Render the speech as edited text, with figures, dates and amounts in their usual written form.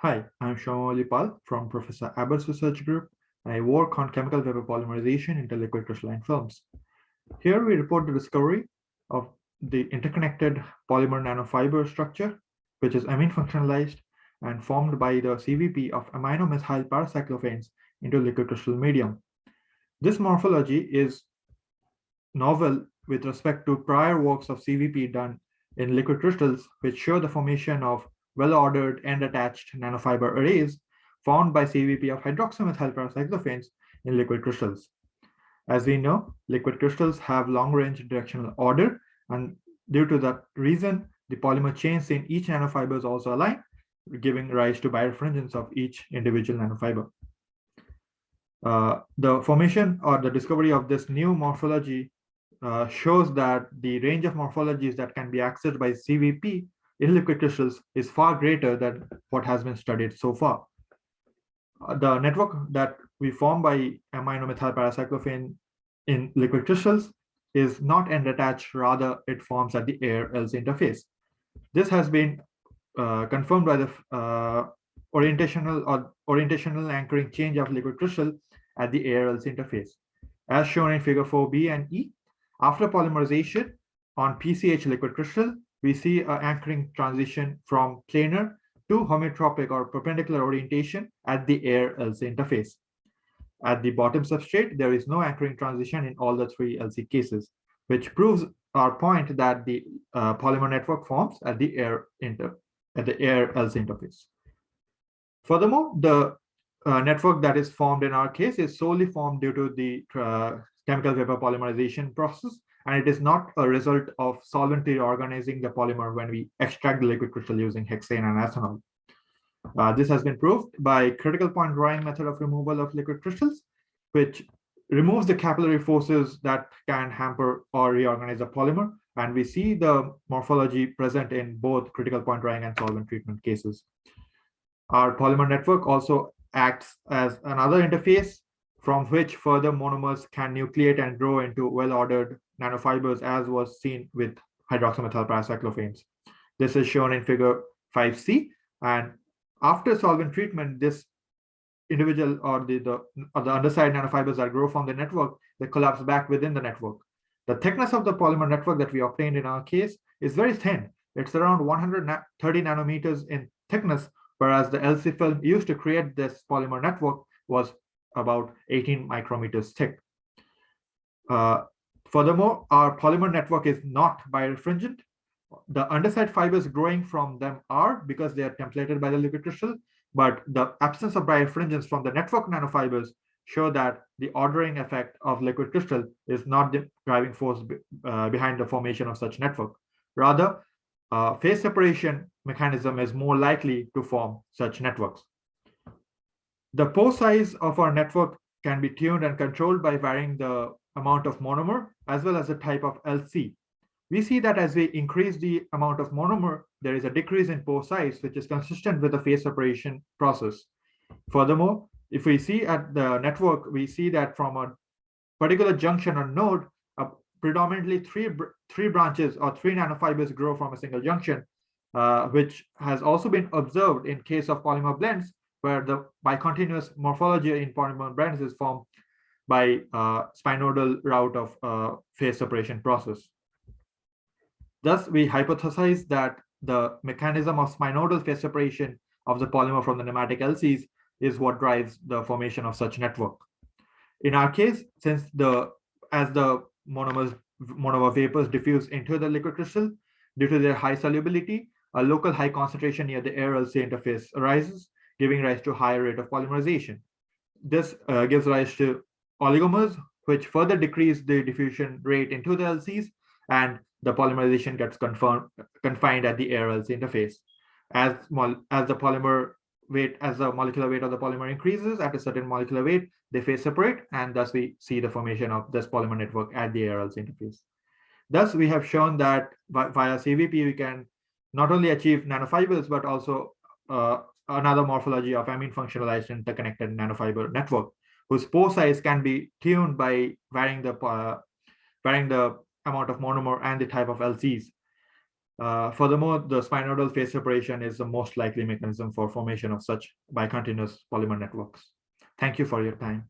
Hi, I'm Soumyamouli Pal from Professor Abbott's research group. I work on chemical vapor polymerization into liquid crystalline films. Here we report the discovery of the interconnected polymer nanofiber structure, which is amine functionalized and formed by the CVP of amino-methyl paracyclophanes into liquid crystal medium. This morphology is novel with respect to prior works of CVP done in liquid crystals, which show the formation of well-ordered end-attached nanofiber arrays formed by CVP of hydroxymethyl paracyclophanes in liquid crystals. As we know, liquid crystals have long-range directional order, and due to that reason, the polymer chains in each nanofiber is also aligned, giving rise to birefringence of each individual nanofiber. The formation or the discovery of this new morphology shows that the range of morphologies that can be accessed by CVP in liquid crystals is far greater than what has been studied so far. The network that we form by amino-methyl paracyclophane in liquid crystals is not end-attached, rather it forms at the air-LC interface. This has been confirmed by the orientational anchoring change of liquid crystal at the air-LC interface. As shown in figure 4b and E, after polymerization on PCH liquid crystal, we see an anchoring transition from planar to homeotropic or perpendicular orientation at the air-LC interface. At the bottom substrate, there is no anchoring transition in all the three LC cases, which proves our point that the polymer network forms at the air-LC interface. Furthermore, the network that is formed in our case is solely formed due to the chemical vapor polymerization process, and it is not a result of solvent reorganizing the polymer when we extract the liquid crystal using hexane and ethanol. This has been proved by critical point drying method of removal of liquid crystals, which removes the capillary forces that can hamper or reorganize the polymer. And we see the morphology present in both critical point drying and solvent treatment cases. Our polymer network also acts as another interface from which further monomers can nucleate and grow into well-ordered nanofibers, as was seen with hydroxymethyl paracyclophanes. This is shown in figure 5C, and after solvent treatment, this individual or the underside nanofibers that grow from the network, they collapse back within the network. The thickness of the polymer network that we obtained in our case is very thin. It's around 130 nanometers in thickness, whereas the LC film used to create this polymer network was about 18 micrometers thick. Furthermore, our polymer network is not birefringent. The underside fibers growing from them are, because they are templated by the liquid crystal, but the absence of birefringence from the network nanofibers show that the ordering effect of liquid crystal is not the driving force behind the formation of such network. Rather, phase separation mechanism is more likely to form such networks. The pore size of our network can be tuned and controlled by varying the amount of monomer as well as the type of LC. We see that as we increase the amount of monomer, there is a decrease in pore size, which is consistent with the phase separation process. Furthermore, if we see at the network, we see that from a particular junction or node, predominantly three branches or three nanofibers grow from a single junction, which has also been observed in case of polymer blends, where the bicontinuous morphology in polymer blends is formed by spinodal route of phase separation process. Thus, we hypothesize that the mechanism of spinodal phase separation of the polymer from the nematic LCs is what drives the formation of such network. In our case, since as the monomer vapors diffuse into the liquid crystal, due to their high solubility, a local high concentration near the air-LC interface arises, giving rise to higher rate of polymerization. This gives rise to oligomers, which further decrease the diffusion rate into the LCs, and the polymerization gets confined at the air-LC interface. As the molecular weight of the polymer increases at a certain molecular weight, they phase separate, and thus we see the formation of this polymer network at the air-LC interface. Thus, we have shown that via CVP, we can not only achieve nanofibers, but also another morphology of amine functionalized interconnected nanofiber network, whose pore size can be tuned by varying the amount of monomer and the type of LCs. Furthermore, the spinodal phase separation is the most likely mechanism for formation of such bicontinuous polymer networks. Thank you for your time.